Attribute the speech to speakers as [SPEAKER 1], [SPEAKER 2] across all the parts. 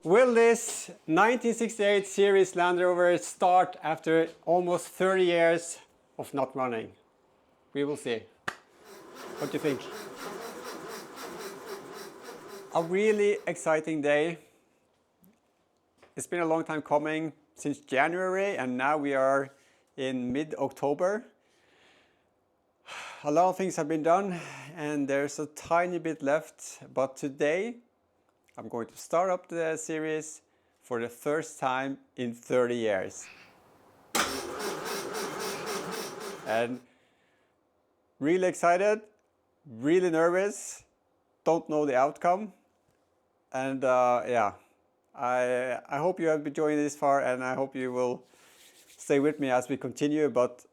[SPEAKER 1] Will this 1968 Series Land Rover start after almost 30 years of not running? We will see. What do you think? A really exciting day. It's been a long time coming, since January, and now we are in mid-October. A lot of things have been done and there's a tiny bit left, but today I'm going to start up the series for the first time in 30 years. And really excited, really nervous, don't know the outcome. And yeah, I hope you have been joining this far, and I hope you will stay with me as we continue. But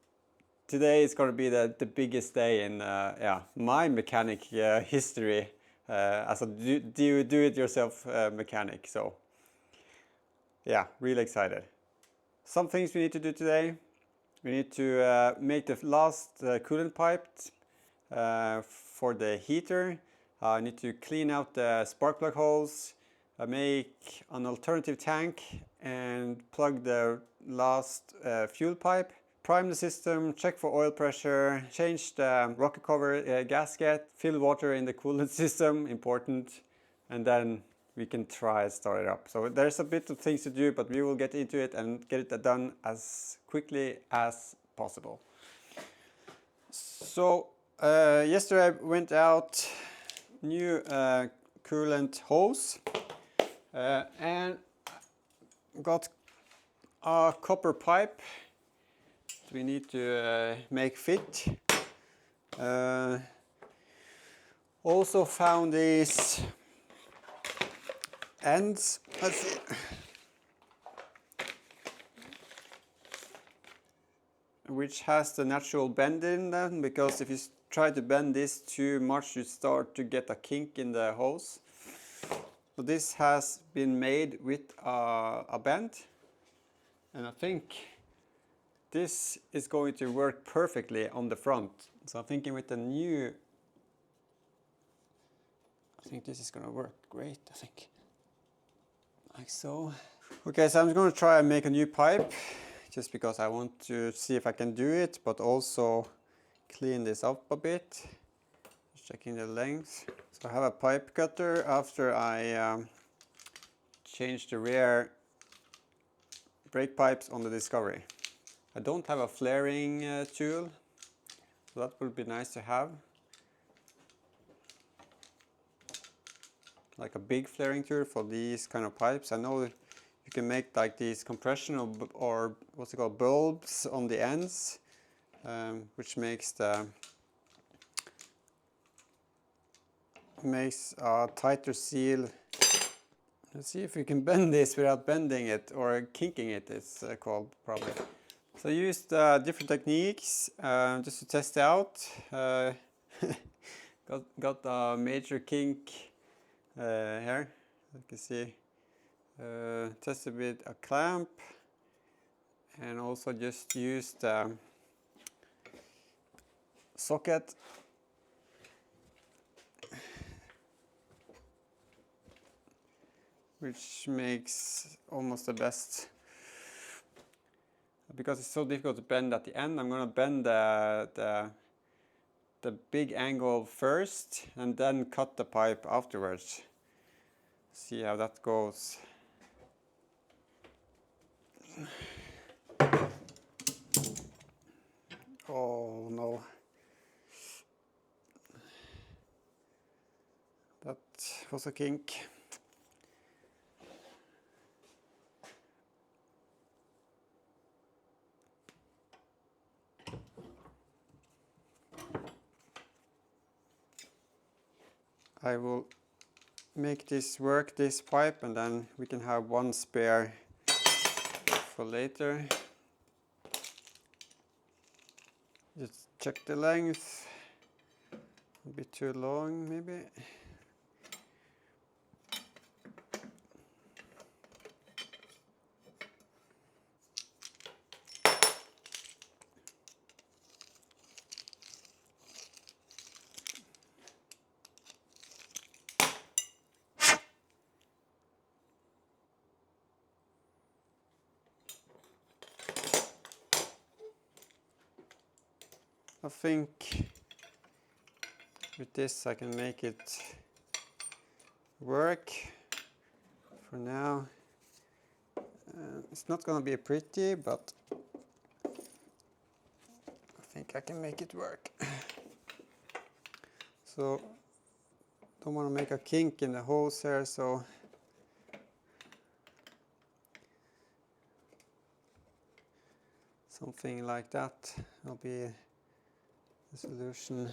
[SPEAKER 1] today is going to be the biggest day in yeah, my mechanic history as a do-it-yourself mechanic. So yeah, really excited. Some things we need to do today. We need to make the last coolant pipe for the heater. I need to clean out the spark plug holes, make an alternative tank and plug the last fuel pipe. Prime the system, check for oil pressure, change the rocker cover gasket, fill water in the coolant system, important, and then we can try start it up. So there's a bit of things to do, but we will get into it and get it done as quickly as possible. So yesterday I went out, new coolant hose, and got a copper pipe we need to make fit. Also found these ends, let's see, which has the natural bend in them, because if you try to bend this too much you start to get a kink in the hose. So this has been made with a bend, and I think this is going to work perfectly on the front. So I'm thinking with the new, I think this is going to work great, I think. Like so. Okay, so I'm going to try and make a new pipe, just because I want to see if I can do it, but also clean this up a bit. Just checking the length. So I have a pipe cutter after I changed the rear brake pipes on the Discovery. I don't have a flaring tool, so that would be nice to have. Like a big flaring tool for these kind of pipes. I know you can make like these compression or what's it called, bulbs on the ends, which makes a tighter seal. Let's see if we can bend this without bending it, or kinking it, it's called probably. So I used different techniques just to test out. got a major kink here, you can see. Tested with a clamp, and also just used a socket. Which makes almost the best. Because it's so difficult to bend at the end, I'm going to bend the big angle first and then cut the pipe afterwards. See how that goes. Oh no. That was a kink. I will make this work, this pipe, and then we can have one spare for later. Just check the length. A bit too long, maybe. I think with this I can make it work for now. It's not gonna be pretty, but I think I can make it work. So don't want to make a kink in the hose here, so something like that will be the solution.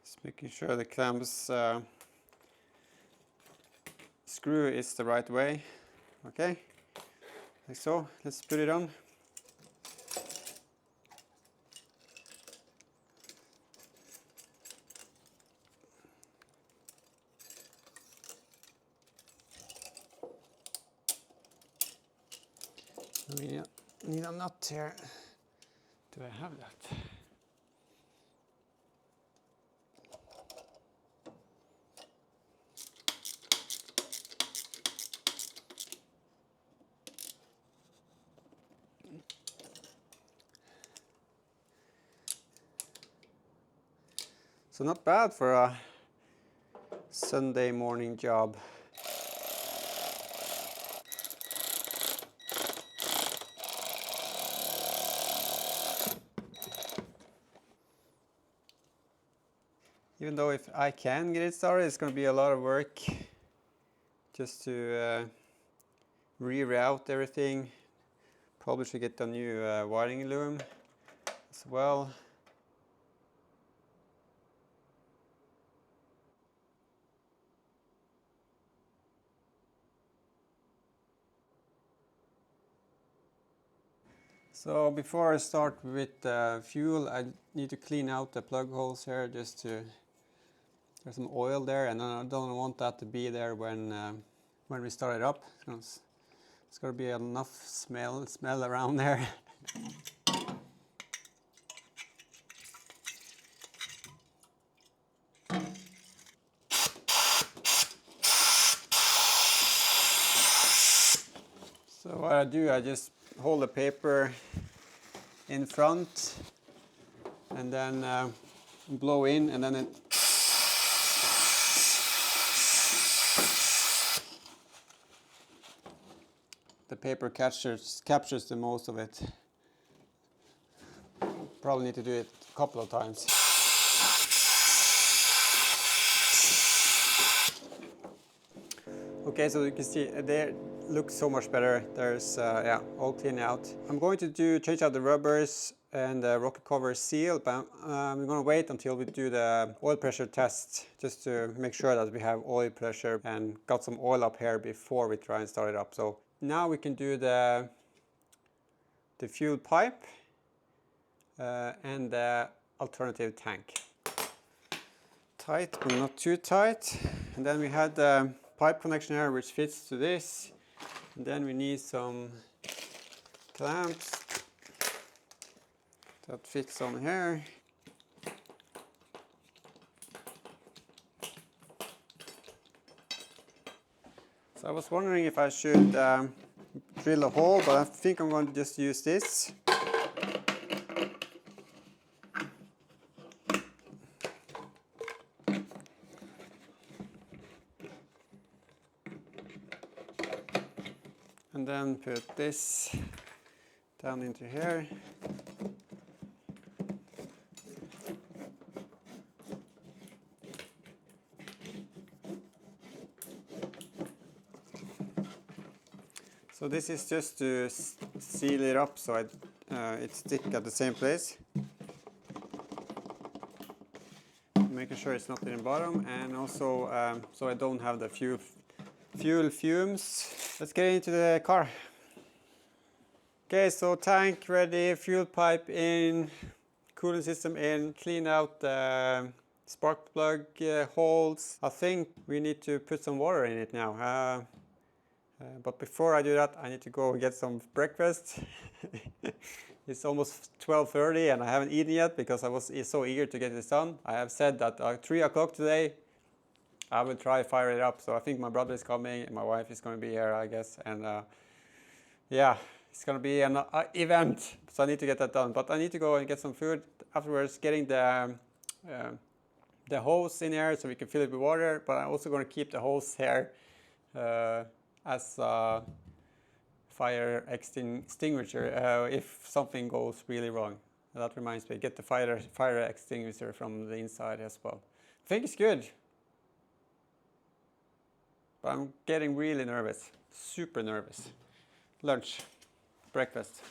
[SPEAKER 1] Just making sure the clamps screw is the right way. Okay, like so. Let's put it on. We need a nut here. Do I have that? So not bad for a Sunday morning job. Even though if I can get it started, it's going to be a lot of work just to reroute everything. Probably should get a new wiring loom as well. So before I start with fuel, I need to clean out the plug holes here, just to, there's some oil there, and I don't want that to be there when we start it up. It's got to be enough smell around there. So what I do, I just hold the paper in front and then blow in, and then it the paper captures the most of it. Probably need to do it a couple of times. Okay, so you can see there looks so much better. There's yeah, all clean out. I'm going to change out the rubbers and the rocker cover seal, but I'm going to wait until we do the oil pressure test, just to make sure that we have oil pressure and got some oil up here before we try and start it up. So now we can do the fuel pipe and the alternative tank. Tight, but not too tight. And then we had the pipe connection here, which fits to this. And then we need some clamps that fits on here. So I was wondering if I should drill a hole, but I think I'm going to just use this. And then put this down into here. So this is just to seal it up so it sticks at the same place. Making sure it's not in the bottom, and also so I don't have the fuel fumes. Let's get into the car. Okay, so tank ready, fuel pipe in, cooling system in, clean out the spark plug holes. I think we need to put some water in it now. But before I do that, I need to go and get some breakfast. It's almost 12:30 and I haven't eaten yet because I was so eager to get this done. I have said that at 3 o'clock today, I will try to fire it up. So I think my brother is coming and my wife is going to be here, I guess. And yeah, it's going to be an event. So I need to get that done. But I need to go and get some food afterwards, getting the hose in here so we can fill it with water. But I'm also going to keep the hose here as a fire extinguisher if something goes really wrong. And that reminds me, get the fire extinguisher from the inside as well. I think it's good. But I'm getting really nervous, super nervous. Lunch, breakfast.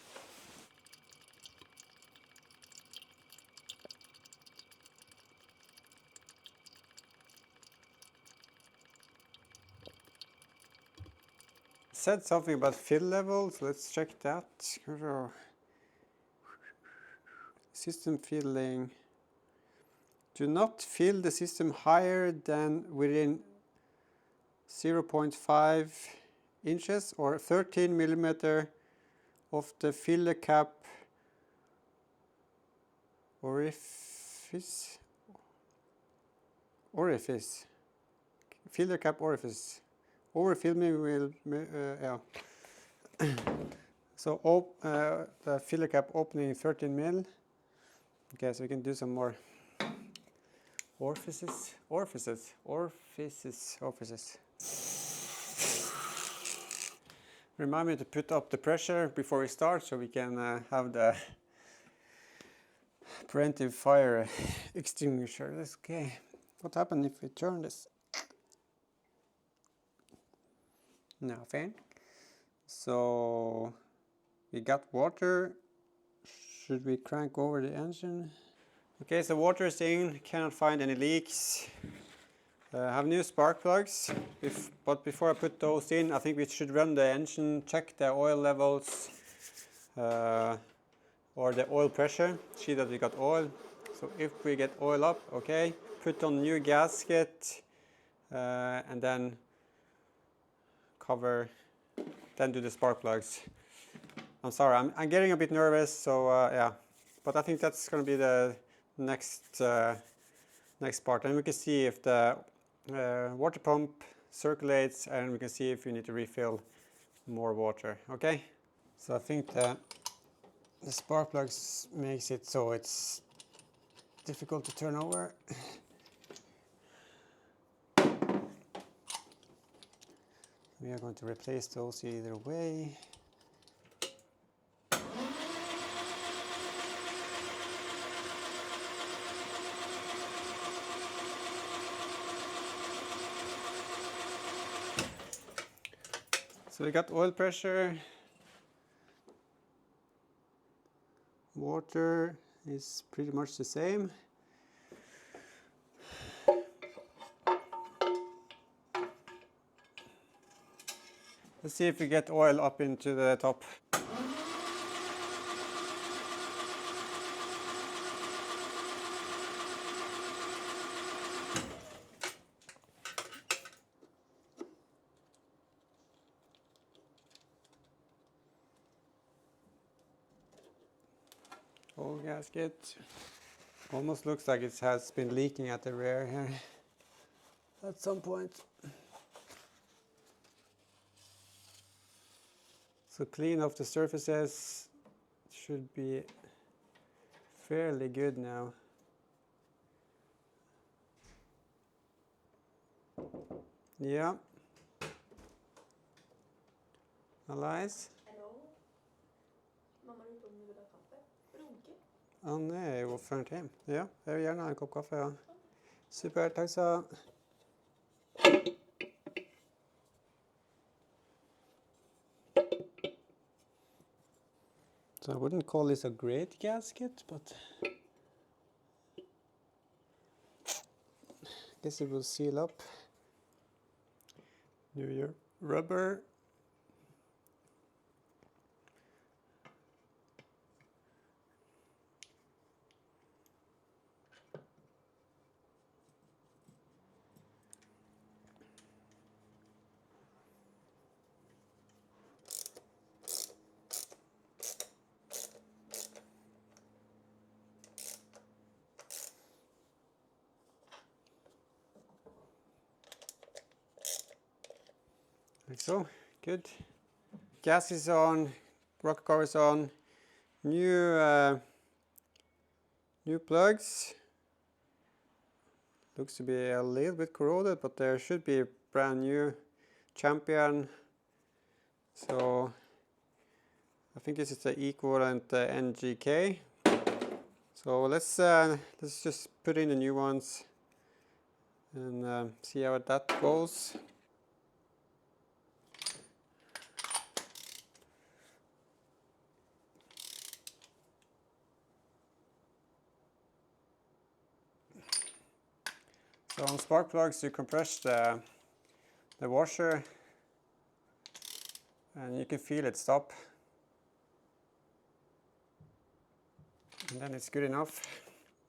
[SPEAKER 1] Said something about fill levels, let's check that. System filling. Do not fill the system higher than within 0.5 inches or 13 millimeter of the filler cap orifice. Filler cap orifice. Overfilling will, yeah. So the filler cap opening 13 mil. Okay, so we can do some more orifices. Remind me to put up the pressure before we start so we can have the preventive fire extinguisher. That's okay. What happens if we turn this? Nothing. So we got water. Should we crank over the engine? Okay, so water is in, cannot find any leaks. Have new spark plugs, but before I put those in, I think we should run the engine, check the oil levels or the oil pressure, see that we got oil. So if we get oil up, okay, put on new gasket and then cover, then do the spark plugs. I'm sorry, I'm getting a bit nervous, so yeah, but I think that's going to be the next part, and we can see if the water pump circulates, and we can see if we need to refill more water. Okay, so I think the spark plugs makes it so it's difficult to turn over. We are going to replace those either way. So we got oil pressure. Water is pretty much the same. Let's see if we get oil up into the top. Old gasket. Almost looks like it has been leaking at the rear here at some point. So clean off the surfaces. Should be fairly good now. Yeah. Alice?
[SPEAKER 2] Hello. Mamma er ute om du vil ha kaffe. Runke.
[SPEAKER 1] Han er jo ført hjem. Ja, jeg vil gjerne ha en kopp kaffe, ja. Super, takk så. So I wouldn't call this a great gasket, but I guess it will seal up. New Year rubber. Like so. Good. Gas is on. Rocker cover is on. New plugs. Looks to be a little bit corroded, but there should be brand new Champion. So I think this is the equivalent NGK. So let's just put in the new ones and see how that goes. So on spark plugs you compress the washer and you can feel it stop. And then it's good enough.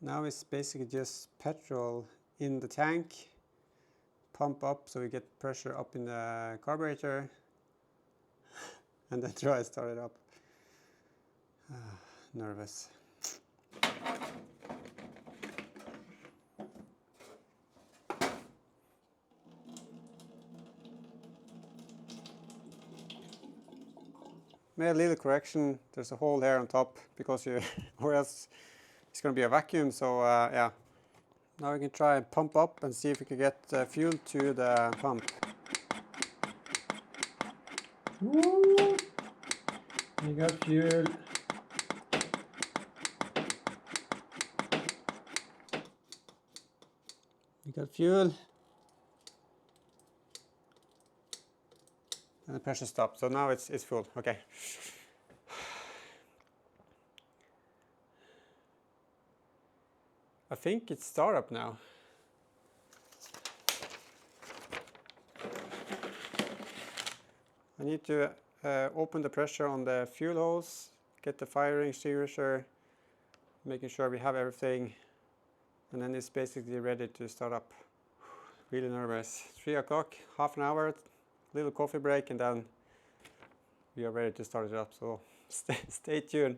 [SPEAKER 1] Now it's basically just petrol in the tank. Pump up so we get pressure up in the carburetor. And then try to start it up. Nervous. Made a little correction. There's a hole here on top because or else it's going to be a vacuum. So yeah. Now we can try and pump up and see if we can get fuel to the pump. Woo! We got fuel. We got fuel. And the pressure stopped. So now it's full. Okay. I think it's startup now. I need to open the pressure on the fuel hose, get the firing extinguisher, making sure we have everything, and then it's basically ready to start up. Really nervous. 3 o'clock, half an hour, little coffee break, and then we are ready to start it up. So stay tuned.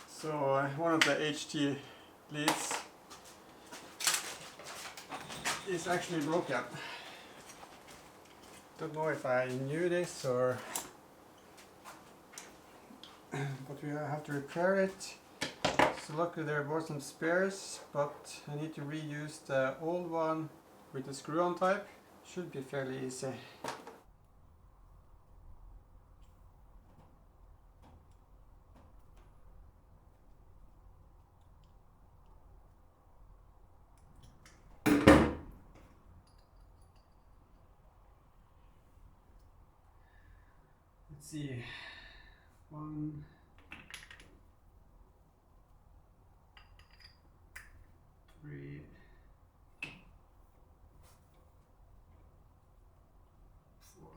[SPEAKER 1] So one of the HT leads is actually broken. Don't know if I knew this or, but we have to repair it. So luckily there were some spares, but I need to reuse the old one with the screw-on type. Should be fairly easy. Let's see. 1, 3, 4,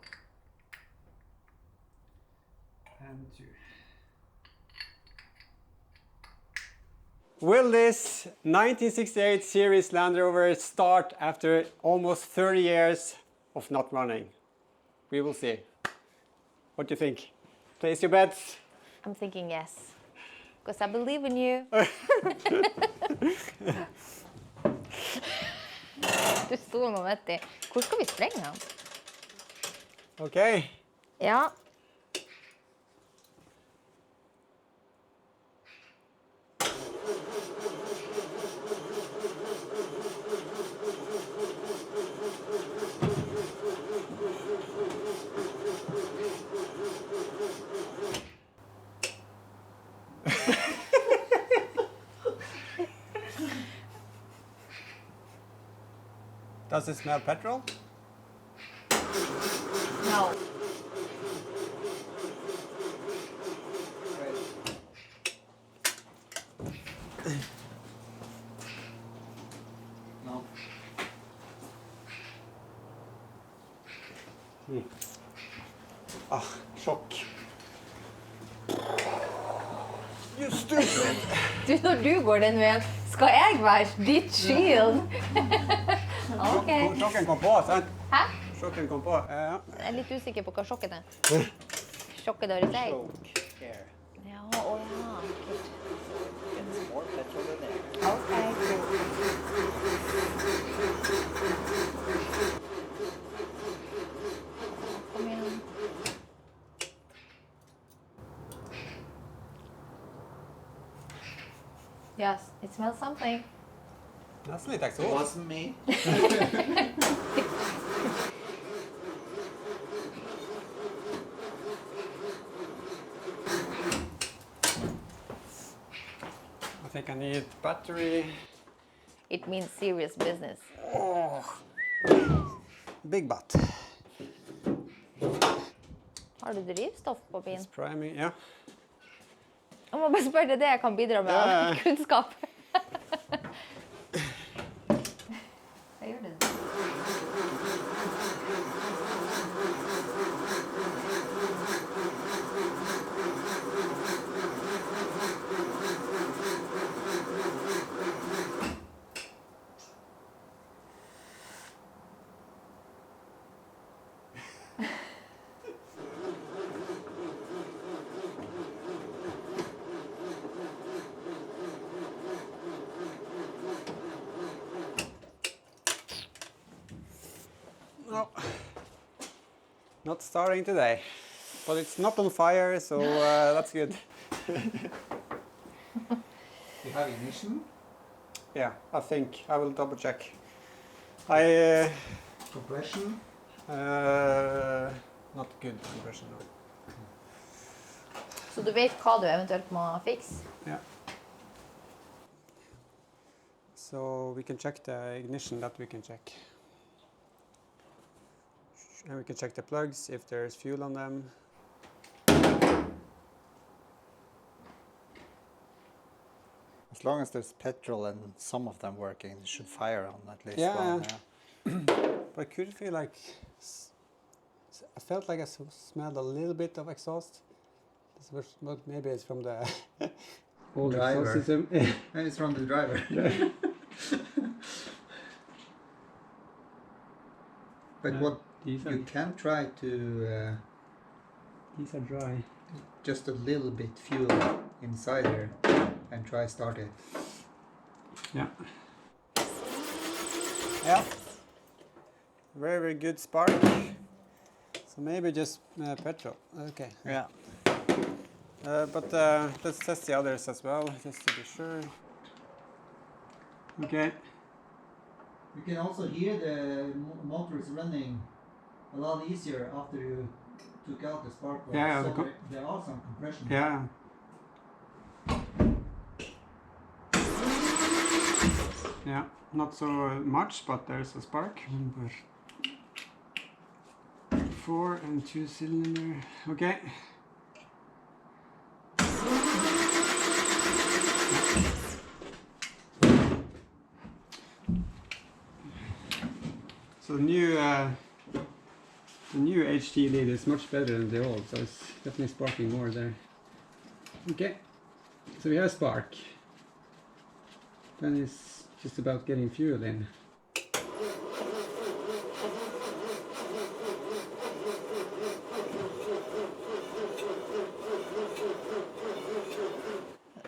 [SPEAKER 1] and 2. Will this 1968 Series Land Rover start after almost 30 years of not running? We will see. What do you think? Place your bets.
[SPEAKER 3] I'm thinking yes, because I believe in you. Du sto nå, vet du. Hvor skal vi sprenge han?
[SPEAKER 1] Okay.
[SPEAKER 3] Ja.
[SPEAKER 1] Does it smell petrol?
[SPEAKER 3] No.
[SPEAKER 1] No. Sjokk. You stupid!
[SPEAKER 3] Du, når du går den veien, skal jeg være ditt shield? Ok.
[SPEAKER 1] Sjokken kom på, sant?
[SPEAKER 3] Hæ?
[SPEAKER 1] Sjokken kom på. Ja.
[SPEAKER 3] Jeg er litt usikker på hva sjokket er. Sjokket der i seg? Ja, å ja.
[SPEAKER 4] More petrol in there.
[SPEAKER 3] Ok, cool. Yes, it smells something.
[SPEAKER 1] That's lite
[SPEAKER 4] It
[SPEAKER 1] exhaust.
[SPEAKER 4] wasn't me.
[SPEAKER 1] I think I need battery.
[SPEAKER 3] It means serious business.
[SPEAKER 1] Oh, big butt.
[SPEAKER 3] Har du drivstoff på bilen?
[SPEAKER 1] It's priming, ja.
[SPEAKER 3] Jeg må bare spørre det jeg kan bidra med av
[SPEAKER 1] Ja.
[SPEAKER 3] kunnskap. Hva gjør du?
[SPEAKER 1] No. Not starting today. But it's not on fire, so that's good.
[SPEAKER 4] You have ignition,
[SPEAKER 1] Yeah, I think. I will double check. I...
[SPEAKER 4] compression.
[SPEAKER 1] Not good compression, no.
[SPEAKER 3] Så du vet hva du eventuelt må fikse?
[SPEAKER 1] Yeah. So we can check the ignition, that we can check. And we can check the plugs if there's fuel on them.
[SPEAKER 4] As long as there's petrol and some of them working, it should fire on at least
[SPEAKER 1] Yeah,
[SPEAKER 4] one.
[SPEAKER 1] yeah. But I could feel like... I felt like I smelled a little bit of exhaust. This was, but maybe it's from the old
[SPEAKER 4] Driver.
[SPEAKER 1] exhaust system.
[SPEAKER 4] And it's from the driver. But what
[SPEAKER 1] These
[SPEAKER 4] you can try to
[SPEAKER 1] these are dry.
[SPEAKER 4] just a little bit fuel inside here and try start it.
[SPEAKER 1] Yeah. Yeah. Very, very good spark. So maybe just petrol. Okay.
[SPEAKER 4] Yeah.
[SPEAKER 1] But let's test the others as well, just to be sure. Okay.
[SPEAKER 4] You can also hear the motor is running a lot easier after you took out the spark plug.
[SPEAKER 1] Yeah,
[SPEAKER 4] So there are some compression.
[SPEAKER 1] Yeah. Yeah, not so much, but there's a spark. Number 4 and 2 cylinder. Okay. So the new HT lead is much better than the old, so it's definitely sparking more there. Okay, so we have spark. Then it's just about getting fuel in.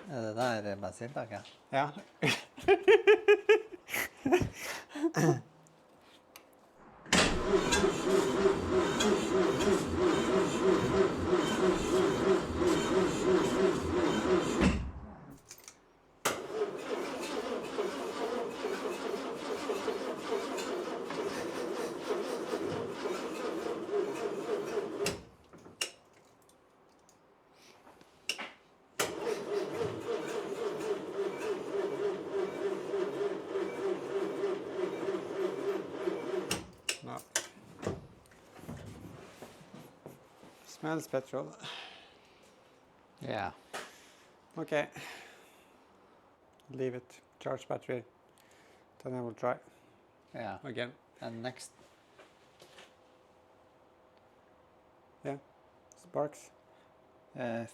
[SPEAKER 4] Det der er bensintanken.
[SPEAKER 1] Ja. No. Smells petrol.
[SPEAKER 4] Yeah.
[SPEAKER 1] Okay. Leave it. Charge battery. Then I will try
[SPEAKER 4] Yeah.
[SPEAKER 1] again.
[SPEAKER 4] And next,
[SPEAKER 1] Yeah. Sparks.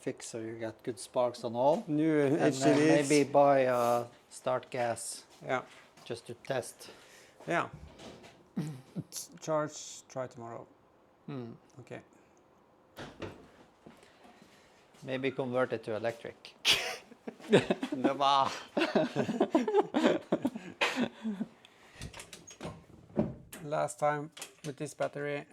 [SPEAKER 4] fix so you get good sparks on all.
[SPEAKER 1] New
[SPEAKER 4] And
[SPEAKER 1] HCVs.
[SPEAKER 4] maybe buy a start gas
[SPEAKER 1] Yeah.
[SPEAKER 4] just to test.
[SPEAKER 1] Yeah. Charge. Try tomorrow. Okay.
[SPEAKER 4] Maybe convert it to electric.
[SPEAKER 1] Never. Last time with this battery.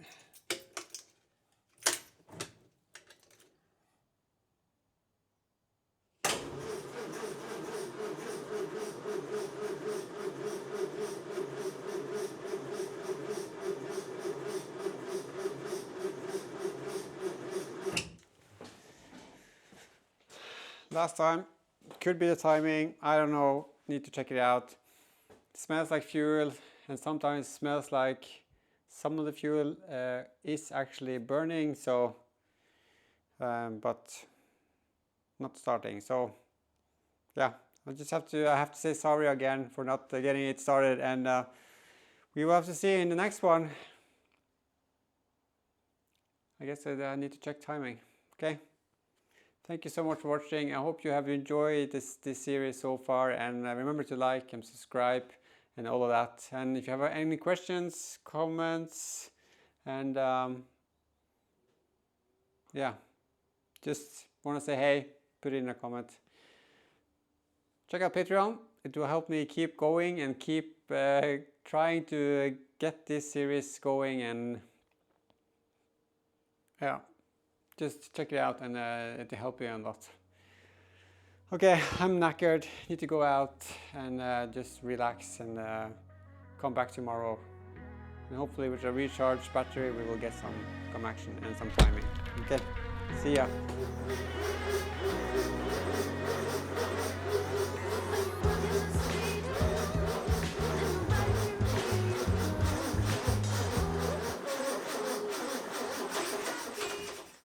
[SPEAKER 1] last time. Could be the timing, I don't know, need to check it out. It smells like fuel, and sometimes smells like some of the fuel is actually burning, so but not starting. So yeah, I have to say sorry again for not getting it started, and we will have to see in the next one. I guess I need to check timing. Okay. Thank you so much for watching. I hope you have enjoyed this series so far, and remember to like and subscribe and all of that. And if you have any questions, comments, and yeah, just want to say hey, put it in a comment. Check out Patreon. It will help me keep going and keep trying to get this series going, and yeah, just check it out, and it'll help you a lot. Okay, I'm knackered, need to go out and just relax and come back tomorrow. And hopefully with a recharged battery we will get some action and some timing. Okay, see ya.